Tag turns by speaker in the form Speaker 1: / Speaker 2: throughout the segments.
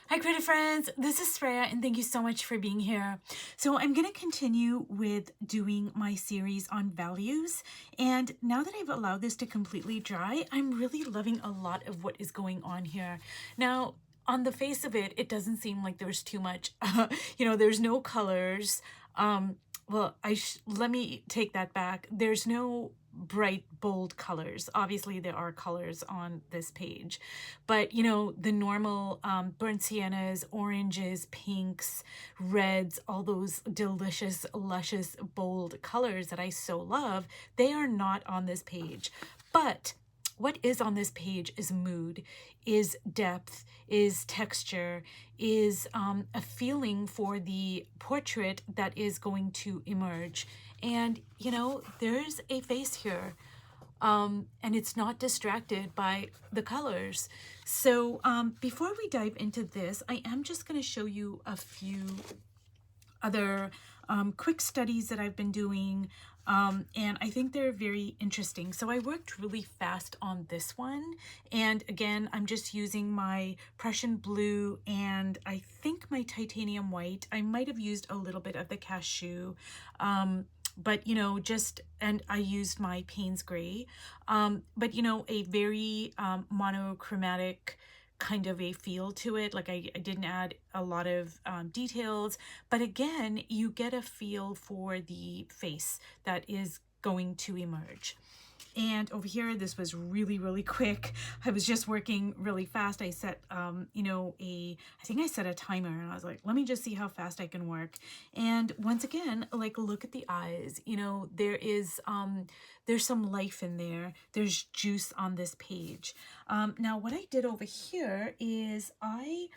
Speaker 1: Hi creative friends, this is Freya and thank you so much for being here. So I'm going to continue with doing my series on values, and now that I've allowed this to completely dry, I'm really loving a lot of what is going on here. Now on the face of it, it doesn't seem like there's too much, there's no colors. Well, let me take that back. There's no bright, bold colors. Obviously, there are colors on this page, but the normal burnt siennas, oranges, pinks, reds, all those delicious, luscious, bold colors that I so love, they are not on this page. But what is on this page is mood, is depth, is texture, is a feeling for the portrait that is going to emerge. And, there's a face here. And it's not distracted by the colors. So before we dive into this, I am just going to show you a few other quick studies that I've been doing, and I think they're very interesting. So I worked really fast on this one, and again, I'm just using my Prussian blue and I think my titanium white. I might have used a little bit of the cashew, but and I used my Payne's gray, but a very monochromatic kind of a feel to it. Like I didn't add a lot of details, but again, you get a feel for the face that is going to emerge. And over here, this was really, really quick. I was just working really fast. I set, I think I set a timer and I was like, let me just see how fast I can work. And once again, like, look at the eyes, there's some life in there. There's juice on this page. Now what I did over here is I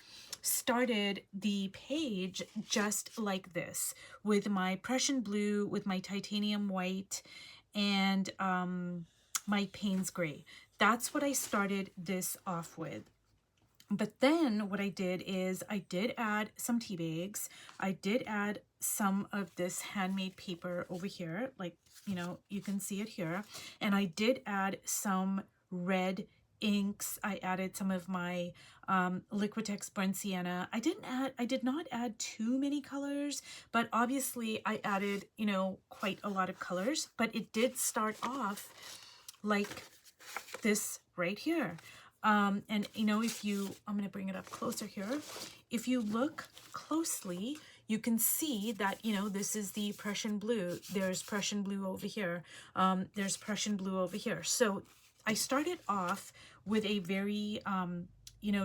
Speaker 1: started the page just like this with my Prussian blue, with my titanium white, and my Payne's gray. That's what I started this off with. But then what I did is I did add some tea bags. I did add some of this handmade paper over here, like, you can see it here. And I did add some red inks. I added some of my Liquitex burnt sienna. I did not add too many colors, but obviously I added, quite a lot of colors, but it did start off like this right here. And I'm going to bring it up closer here. If you look closely, you can see that, this is the Prussian blue. There's Prussian blue over here. There's Prussian blue over here. So I started off with a very,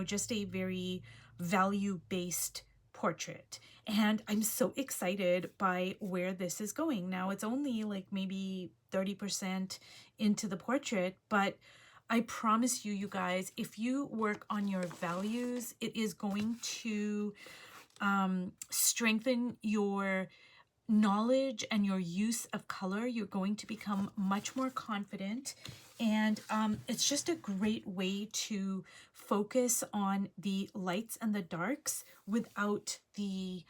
Speaker 1: just a very value-based portrait. And I'm so excited by where this is going. Now it's only like maybe 30% into the portrait, but I promise you, you guys, if you work on your values, it is going to strengthen your knowledge and your use of color. You're going to become much more confident, and it's just a great way to focus on the lights and the darks without the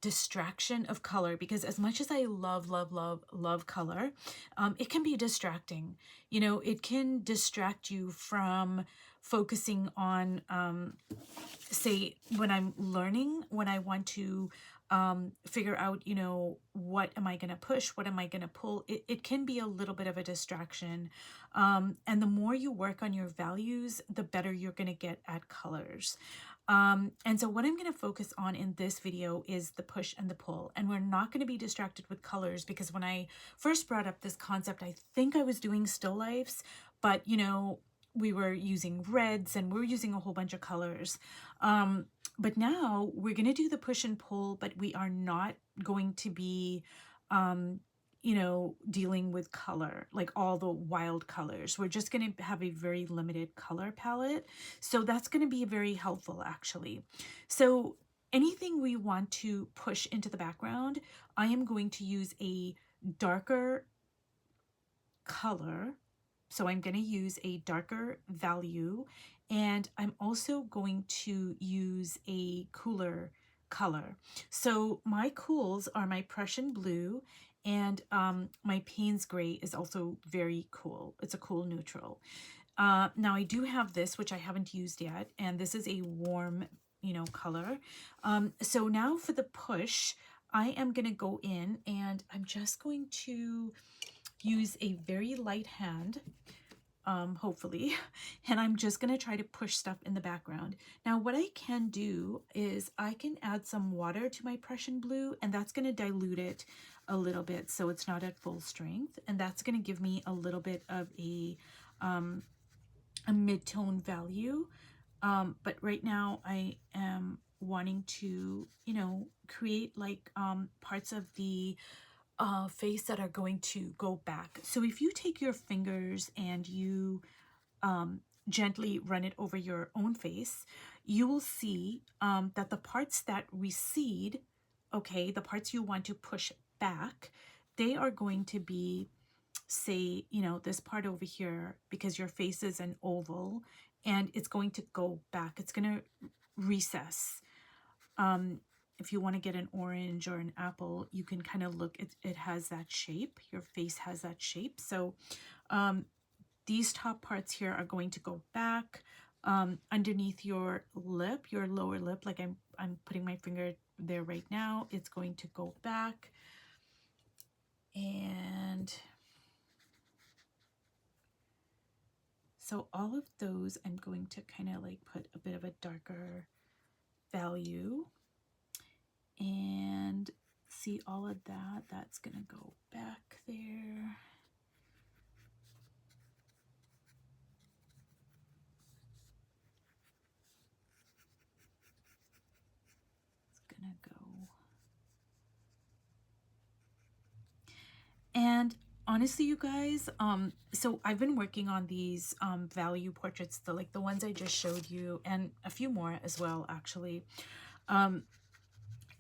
Speaker 1: distraction of color, because as much as I love color, it can be distracting. It can distract you from focusing on, say, when I'm learning, when I want to figure out, what am I going to push? What am I going to pull? It can be a little bit of a distraction. And the more you work on your values, the better you're going to get at colors. And so what I'm going to focus on in this video is the push and the pull. And we're not going to be distracted with colors, because when I first brought up this concept, I think I was doing still lifes, but we were using reds and we're using a whole bunch of colors. But now we're going to do the push and pull, but we are not going to be, dealing with color, like all the wild colors. We're just going to have a very limited color palette. So that's going to be very helpful, actually. So anything we want to push into the background, I am going to use a darker color. So I'm going to use a darker value, and I'm also going to use a cooler color. So my cools are my Prussian blue, and my Payne's gray is also very cool. It's a cool neutral. Now I do have this, which I haven't used yet, and this is a warm, color. So now for the push, I am going to go in and I'm just going to use a very light hand, hopefully, and I'm just going to try to push stuff in the background. Now, what I can do is I can add some water to my Prussian blue, and that's going to dilute it a little bit so it's not at full strength, and that's going to give me a little bit of a mid-tone value. But right now I am wanting to, create like parts of the face that are going to go back. So if you take your fingers and you gently run it over your own face, you will see that the parts that recede, okay, the parts you want to push back, they are going to be, say, this part over here, because your face is an oval and it's going to go back. It's going to recess. If you want to get an orange or an apple, you can kind of look, it has that shape. Your face has that shape. So these top parts here are going to go back underneath your lip, your lower lip, like I'm putting my finger there right now. It's going to go back. And so all of those, I'm going to kind of like put a bit of a darker value, and see all of that. That's going to go back there. It's going to go. And honestly, you guys, so I've been working on these value portraits, the ones I just showed you, and a few more as well, actually.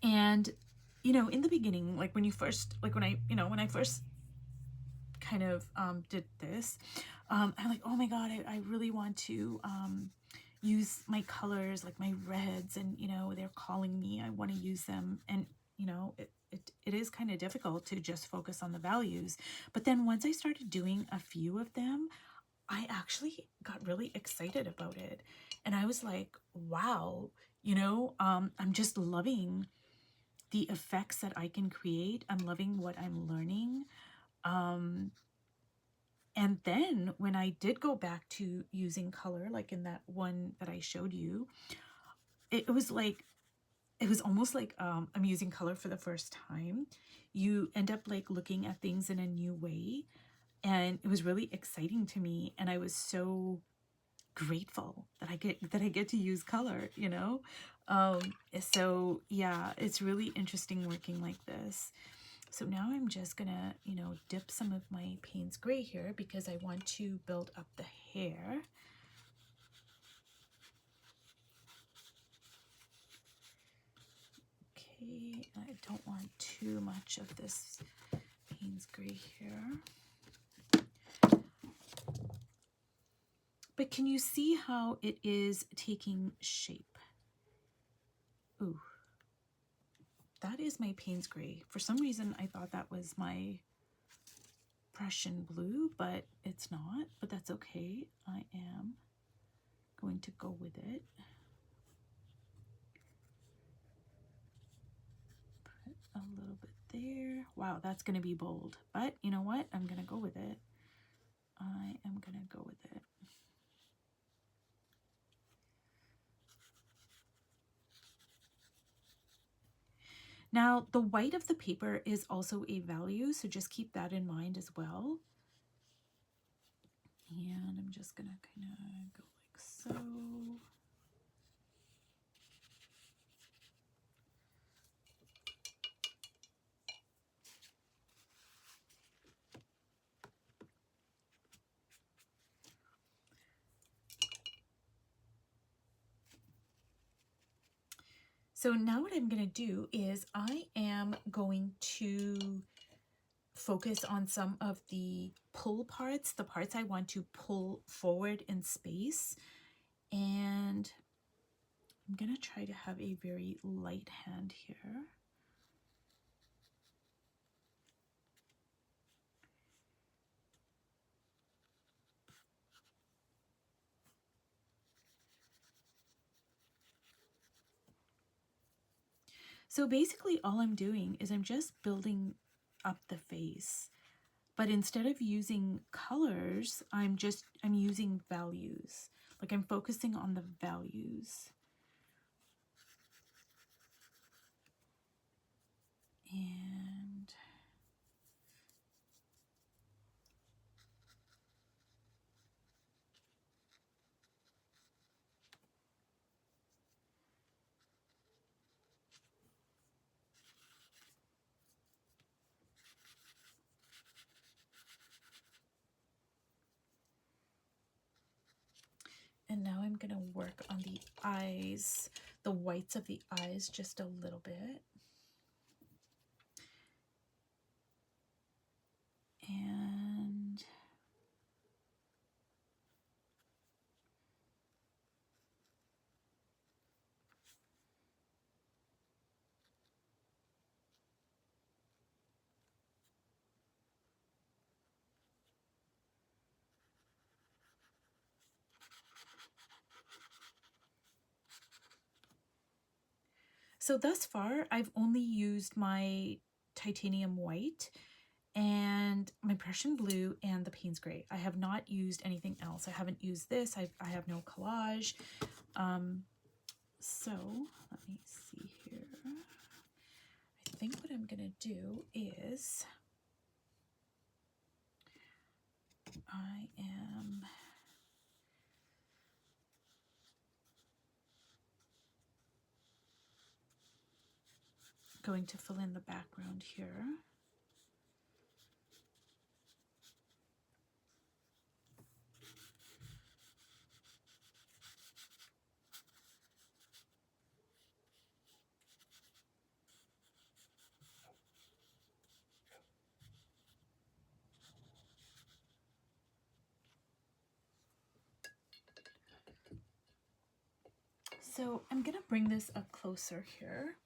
Speaker 1: And in the beginning, like when I first kind of did this, I'm like, oh my god, I really want to use my colors, like my reds, and they're calling me, I want to use them. And it is kind of difficult to just focus on the values. But then once I started doing a few of them, I actually got really excited about it. And I was like, wow, I'm just loving the effects that I can create. I'm loving what I'm learning. And then when I did go back to using color, like in that one that I showed you, it was almost like I'm using color for the first time. You end up like looking at things in a new way, and it was really exciting to me, and I was so grateful that I get to use color, so yeah, it's really interesting working like this. So now I'm just gonna dip some of my Payne's gray here because I want to build up the hair. Okay, I don't want too much of this Payne's gray here. But can you see how it is taking shape? Ooh, that is my Payne's gray. For some reason, I thought that was my Prussian blue, but it's not. But that's okay. I am going to go with it. Put a little bit there. Wow, that's going to be bold. But you know what? I'm going to go with it. I am going to go with it. Now, the white of the paper is also a value, so just keep that in mind as well. And I'm just going to kind of go like so. So now what I'm going to do is I am going to focus on some of the pull parts, the parts I want to pull forward in space. And I'm going to try to have a very light hand here. So basically all I'm doing is I'm just building up the face. But instead of using colors, I'm using values. Like I'm focusing on the values. And now I'm going to work on the eyes, the whites of the eyes just a little bit. And so thus far, I've only used my titanium white and my Prussian blue and the Payne's gray. I have not used anything else. I haven't used this. I have no collage. So let me see here. I think what I'm gonna do is I am going to fill in the background here. So I'm gonna bring this up closer here.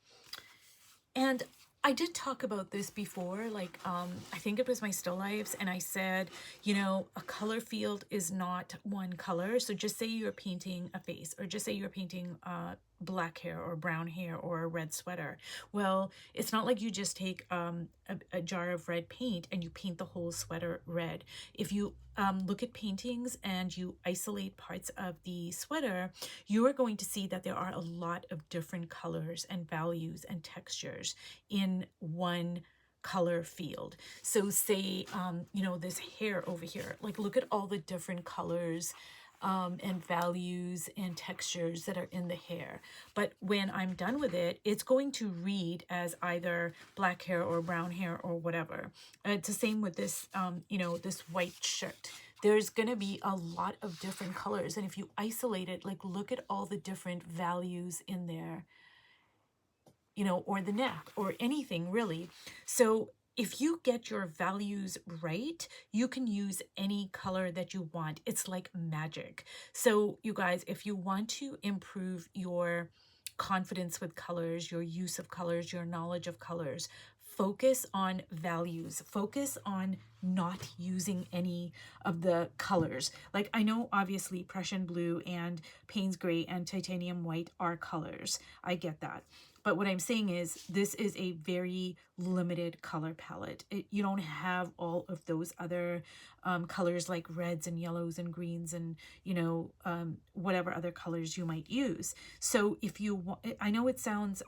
Speaker 1: And I did talk about this before, like I think it was my still lifes, and I said, you know, a color field is not one color. So just say you're painting a face, or just say you're painting black hair or brown hair or a red sweater. Well, it's not like you just take a jar of red paint and you paint the whole sweater red. If you look at paintings and you isolate parts of the sweater, you are going to see that there are a lot of different colors and values and textures in one color field. So say, you know, this hair over here, like look at all the different colors and values and textures that are in the hair. But when I'm done with it, it's going to read as either black hair or brown hair or whatever. It's the same with this, you know, this white shirt. There's going to be a lot of different colors. And if you isolate it, like look at all the different values in there, you know, or the neck or anything really. So if you get your values right, you can use any color that you want. It's like magic. So you guys, if you want to improve your confidence with colors, your use of colors, your knowledge of colors, focus on values. Focus on not using any of the colors. Like I know obviously Prussian blue and Payne's gray and titanium white are colors. I get that. But what I'm saying is this is a very limited color palette. You don't have all of those other colors like reds and yellows and greens and, you know, whatever other colors you might use. So if you want, I know it sounds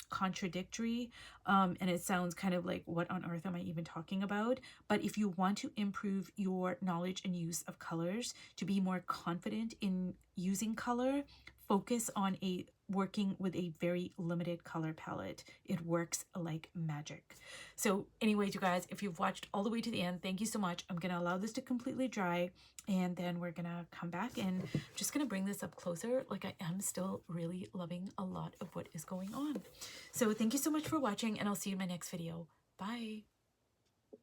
Speaker 1: contradictory and it sounds kind of like, what on earth am I even talking about? But if you want to improve your knowledge and use of colors, to be more confident in using color, focus on working with a very limited color palette. It works like magic. So anyways, you guys, if you've watched all the way to the end, thank you so much. I'm going to allow this to completely dry, and then we're going to come back and I'm just going to bring this up closer. Like I am still really loving a lot of what is going on. So thank you so much for watching, and I'll see you in my next video. Bye.